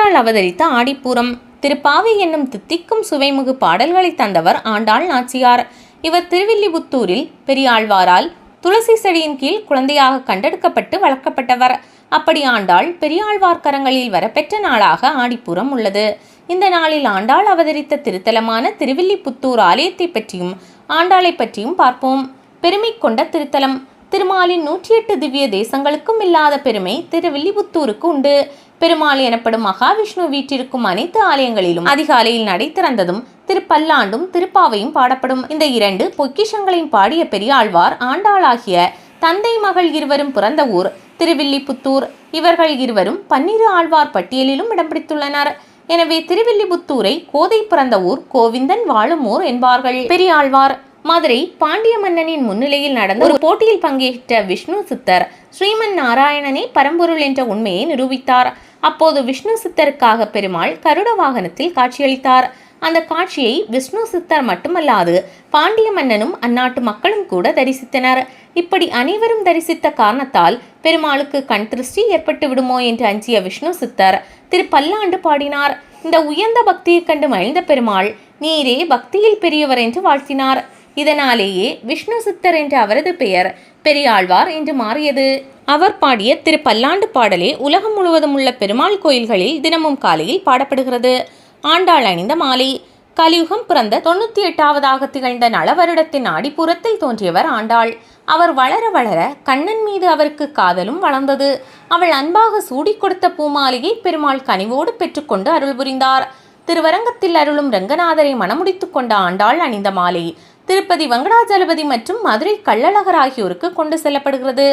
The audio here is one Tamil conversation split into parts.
ஆண்டாள் அவதரித்த ஆடிப்பூரம். திருப்பாவை என்னும் தித்திக்கும் சுவைமிகு பாடல்களை தந்தவர் ஆண்டாள் நாச்சியார். இவர் திருவில்லிபுத்தூரில் பெரியாழ்வாரால் துளசி செடியின் கீழ் குழந்தையாக கண்டெடுக்கப்பட்டு வளர்க்கப்பட்டவர். அப்படி ஆண்டாள் பெரியாழ்வார் கரங்களில் வரப்பெற்ற நாளாக ஆடிப்பூரம் உள்ளது. இந்த நாளில் ஆண்டாள் அவதரித்த திருத்தலமான திருவில்லிபுத்தூர் ஆலயத்தை பற்றியும் ஆண்டாளை பற்றியும் பார்ப்போம். பெருமை கொண்ட திருத்தலம். திருமாலின் 108 திவ்ய தேசங்களுக்கும் இல்லாத பெருமை திருவில்லிபுத்தூருக்கு உண்டு. பெருமாள் எனப்படும் மகாவிஷ்ணு வீற்றிருக்கும் அனைத்து ஆலயங்களிலும் அதிகாலையில் நடை திறந்ததும் திருப்பல்லாண்டும் திருப்பாவையும் பாடப்படும். இந்த 2 பொக்கிஷங்களையும் பாடிய பெரியாழ்வார் ஆண்டாளாகிய தந்தை மகள் இருவரும் பிறந்த ஊர் திருவில்லிபுத்தூர். இவர்கள் இருவரும் 12 ஆழ்வார் பட்டியலிலும் இடம் பிடித்துள்ளனர். எனவே திருவில்லிபுத்தூரை கோதை பிறந்த ஊர், கோவிந்தன் வாழும் ஊர் என்பார்கள். பெரியாழ்வார் மதுரை பாண்டிய மன்னனின் முன்னிலையில் நடந்த ஒரு போட்டியில் பங்கேற்ற விஷ்ணு சித்தர் ஸ்ரீமன் நாராயணனே பரம்பொருள் என்ற உண்மையை நிரூபித்தார். அப்போது விஷ்ணு சித்தருக்காக பெருமாள் கருட வாகனத்தில் காட்சியளித்தார். அந்த காட்சியை விஷ்ணு சித்தர் மட்டுமல்லாது பாண்டிய மன்னனும் அந்நாட்டு மக்களும் கூட தரிசித்தனர். இப்படி அனைவரும் தரிசித்த காரணத்தால் பெருமாளுக்கு கண் திருஷ்டி ஏற்பட்டு விடுமோ என்று அஞ்சிய விஷ்ணு சித்தர் திருப்பல்லாண்டு பாடினார். இந்த உயர்ந்த பக்தியை கண்டு மகிழ்ந்த பெருமாள் நீரே பக்தியில் பெரியவர் என்று வாழ்த்தினார். இதனாலேயே விஷ்ணு சித்தர் என்ற அவரது பெயர் பெரியாழ்வார் என்று மாறியது. அவர் பாடிய திருப்பல்லாண்டு பாடலே உலகம் முழுவதும் உள்ள பெருமாள் கோயில்களில் தினமும் காலையில் பாடப்படுகிறது. ஆண்டாள் அணிந்த மாலை. கலியுகம் பிறந்த 98வது திகழ்ந்த நலவருடத்தின் ஆடிப்பூரத்தில் தோன்றியவர் ஆண்டாள். அவர் வளர வளர கண்ணன் மீது அவருக்கு காதலும் வளர்ந்தது. அவள் அன்பாக சூடி கொடுத்த பூமாலையை பெருமாள் கனிவோடு பெற்றுக்கொண்டு அருள் புரிந்தார். திருவரங்கத்தில் அருளும் ரங்கநாதரை மணமுடித்து கொண்ட ஆண்டாள் அணிந்த மாலை திருப்பதி வெங்கடாஜலபதி மற்றும் மதுரை கள்ளழகர் ஆகியோருக்கு கொண்டு செல்லப்படுகிறது.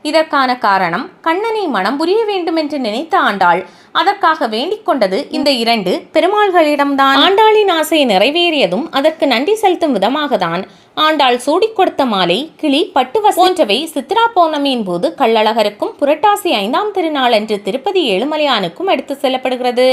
இதற்கான காரணம் கண்ணனை மனம் புரிய வேண்டும் என்று நினைத்த ஆண்டாள் அதற்காக வேண்டிக் கொண்டது இந்த 2 பெருமாள்களிடம்தான். ஆண்டாளின் ஆசை நிறைவேறியதும் அதற்கு நன்றி செலுத்தும் விதமாகத்தான் ஆண்டாள் சூடிக் கொடுத்த மாலை, கிளி, பட்டுவசை போன்றவை சித்ரா பௌர்ணமியின் போது கள்ளழகருக்கும் புரட்டாசி 5ஆம் திருநாள் அன்று திருப்பதி ஏழுமலையானுக்கும் எடுத்து செல்லப்படுகிறது.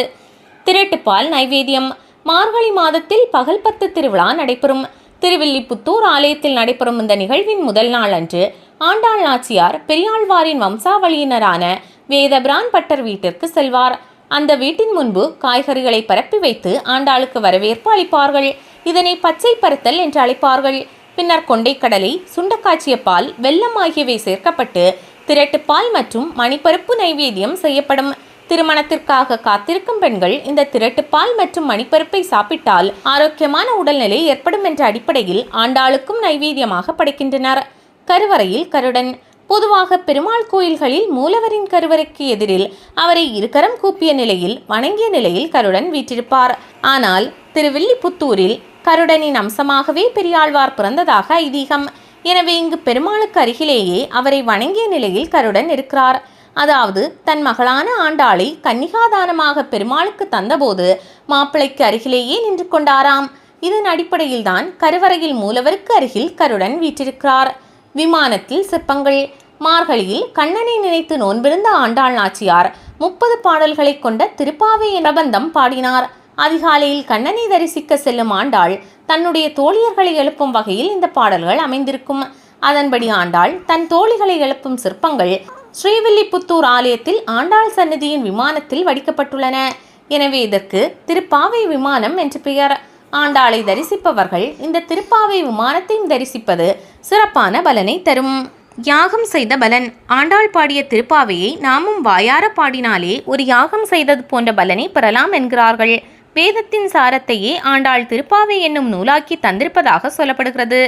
திரட்டுப்பால் நைவேத்தியம். மார்கழி மாதத்தில் பகல் 10 திருவிழா நடைபெறும். திருவில்லிபுத்தூர் ஆலயத்தில் நடைபெறும் இந்த நிகழ்வின் முதல் நாள் அன்று ஆண்டாள் நாச்சியார் பெரியாழ்வாரின் வம்சாவளியினரான வேதபிரான் பட்டர் வீட்டிற்கு செல்வார். அந்த வீட்டின் முன்பு காய்கறிகளை பரப்பி வைத்து ஆண்டாளுக்கு வரவேற்பு அளிப்பார்கள். இதனை பச்சை பருத்தல் என்று அழைப்பார்கள். பின்னர் கொண்டைக்கடலை, சுண்டக்காய்ச்சிய பால், வெல்லம் ஆகியவை சேர்க்கப்பட்டு திரட்டுப்பால் மற்றும் மணிப்பருப்பு நைவேத்தியம் செய்யப்படும். திருமணத்திற்காக காத்திருக்கும் பெண்கள் இந்த திரட்டுப்பால் மற்றும் மணிப்பருப்பை சாப்பிட்டால் ஆரோக்கியமான உடல்நிலை ஏற்படும் என்ற அடிப்படையில் ஆண்டாளுக்கும் நைவேத்தியமாக படைக்கின்றனர். கருவறையில் கருடன். பொதுவாக பெருமாள் கோயில்களில் மூலவரின் கருவறைக்கு எதிரில் அவரை இருகரம் கூப்பிய நிலையில் வணங்கிய நிலையில் கருடன் வீற்றிருப்பார். ஆனால் திருவில்லிபுத்தூரில் கருடனின் அம்சமாகவே பெரியாழ்வார் பிறந்ததாக ஐதீகம். எனவே இங்கு பெருமாளுக்கு அருகிலேயே அவரை வணங்கிய நிலையில் கருடன் இருக்கிறார். அதாவது தன் மகளான ஆண்டாளை கன்னிகாதானமாக பெருமாளுக்கு தந்தபோது மாப்பிளைக்கு அருகிலேயே நின்று கொண்டாராம். இதன் அடிப்படையில்தான் கருவறையில் மூலவருக்கு அருகில் கருடன் வீற்றிருக்கிறார். விமானத்தில் சிற்பங்கள். மார்கழியில் கண்ணனை நினைத்து நோன்பிருந்த ஆண்டாள் நாச்சியார் 30 பாடல்களை கொண்ட திருப்பாவை பிரபந்தம் பாடினார். அதிகாலையில் கண்ணனை தரிசிக்க செல்லும் ஆண்டாள் தன்னுடைய தோழியர்களை எழுப்பும் வகையில் இந்த பாடல்கள் அமைந்திருக்கும். அதன்படி ஆண்டாள் தன் தோழிகளை எழுப்பும் சிற்பங்கள் ஸ்ரீவில்லிபுத்தூர் ஆலயத்தில் ஆண்டாள் சன்னதியின் விமானத்தில் வடிக்கப்பட்டுள்ளன. எனவே இதற்கு திருப்பாவை விமானம் என்று பெயர். ஆண்டாளை தரிசிப்பவர்கள் இந்த திருப்பாவை விமானத்தையும் தரிசிப்பது சிறப்பான பலனை தரும். யாகம் செய்த பலன். ஆண்டாள் பாடிய திருப்பாவையை நாமும் வாயார பாடினாலே ஒரு யாகம் செய்தது போன்ற பலனை பெறலாம் என்கிறார்கள். வேதத்தின் சாரத்தையே ஆண்டாள் திருப்பாவை என்னும் நூலாக்கி தந்திருப்பதாக சொல்லப்படுகிறது.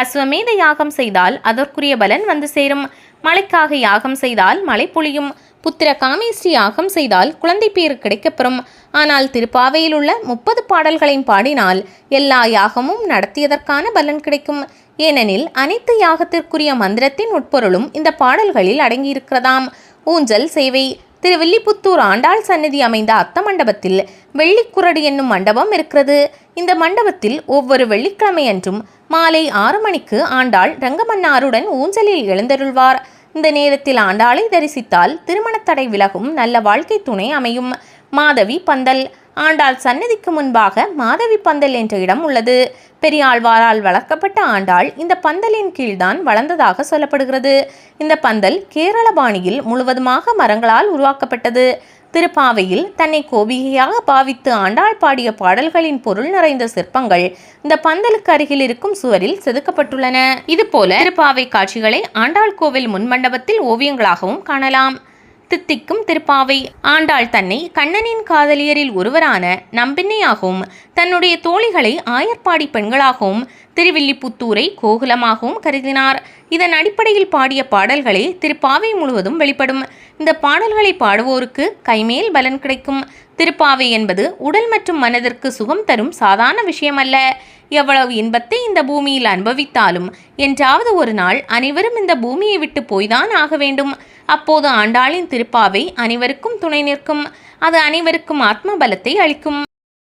அஸ்வமேத யாகம் செய்தால் அதற்குரிய பலன் வந்து சேரும். மழைக்காக யாகம் செய்தால் மழை பொழியும். புத்திர காமேஸ்வரி யாகம் செய்தால் குழந்தை பேறு கிடைக்கப்பெறும். ஆனால் திருப்பாவையில் உள்ள 30 பாடல்களையும் பாடினால் எல்லா யாகமும் நடத்தியதற்கான பலன் கிடைக்கும். ஏனெனில் அனைத்து யாகத்திற்குரிய மந்திரத்தின் உட்பொருளும் இந்த பாடல்களில் அடங்கியிருக்கிறதாம். ஊஞ்சல் சேவை. திருவில்லிபுத்தூர் ஆண்டாள் சன்னதி அமைந்த அத்த மண்டபத்தில் வெள்ளிக்குரடு என்னும் மண்டபம் இருக்கிறது. இந்த மண்டபத்தில் ஒவ்வொரு வெள்ளிக்கிழமையன்றும் மாலை 6 மணிக்கு ஆண்டாள் ரங்கமன்னாருடன் ஊஞ்சலில் எழுந்தருள்வார். இந்த நேரத்தில் ஆண்டாளை தரிசித்தால் திருமணத்தடை விலகும், நல்ல வாழ்க்கை துணை அமையும். மாதவி பந்தல். ஆண்டாள் சன்னதிக்கு முன்பாக மாதவி பந்தல் என்ற இடம் உள்ளது. பெரியாழ்வாரால் வளர்க்கப்பட்ட ஆண்டாள் இந்த பந்தலின் கீழ்தான் வளர்ந்ததாக சொல்லப்படுகிறது. இந்த பந்தல் கேரள பாணியில் முழுவதுமாக மரங்களால் உருவாக்கப்பட்டது. திருப்பாவையில் தன்னை கோபிகையாக பாவித்து ஆண்டாள் பாடிய பாடல்களின் பொருள் நிறைந்த சிற்பங்கள் இந்த பந்தலுக்கு அருகில் இருக்கும் சுவரில் செதுக்கப்பட்டுள்ளன. இதுபோல திருப்பாவை காட்சிகளை ஆண்டாள் கோவில் முன்மண்டபத்தில் ஓவியங்களாகவும் காணலாம். தித்திக்கும் திருப்பாவை. ஆண்டாள் தன்னை கண்ணனின் காதலியரில் ஒருவரான நம்பின்னையாகவும் தன்னுடைய தோழிகளை ஆயர்பாடி பெண்களாகவும் திருவில்லிபுத்தூரை கோகுலமாகவும் கருதினார். இதன் அடிப்படையில் பாடிய பாடல்களே திருப்பாவை முழுவதும் வெளிப்படும். இந்த பாடல்களை பாடுவோருக்கு கைமேல் பலன் கிடைக்கும். திருப்பாவை என்பது உடல் மற்றும் மனதிற்கு சுகம் தரும் சாதாரண விஷயமல்ல. எவ்வளவு இன்பத்தை இந்த பூமியில் அனுபவித்தாலும் என்றாவது ஒரு நாள் அனைவரும் இந்த பூமியை விட்டு போய்தான் ஆக வேண்டும். அப்போது ஆண்டாளின் திருப்பாவை அனைவருக்கும் துணை நிற்கும். அது அனைவருக்கும் ஆத்ம பலத்தை அளிக்கும்.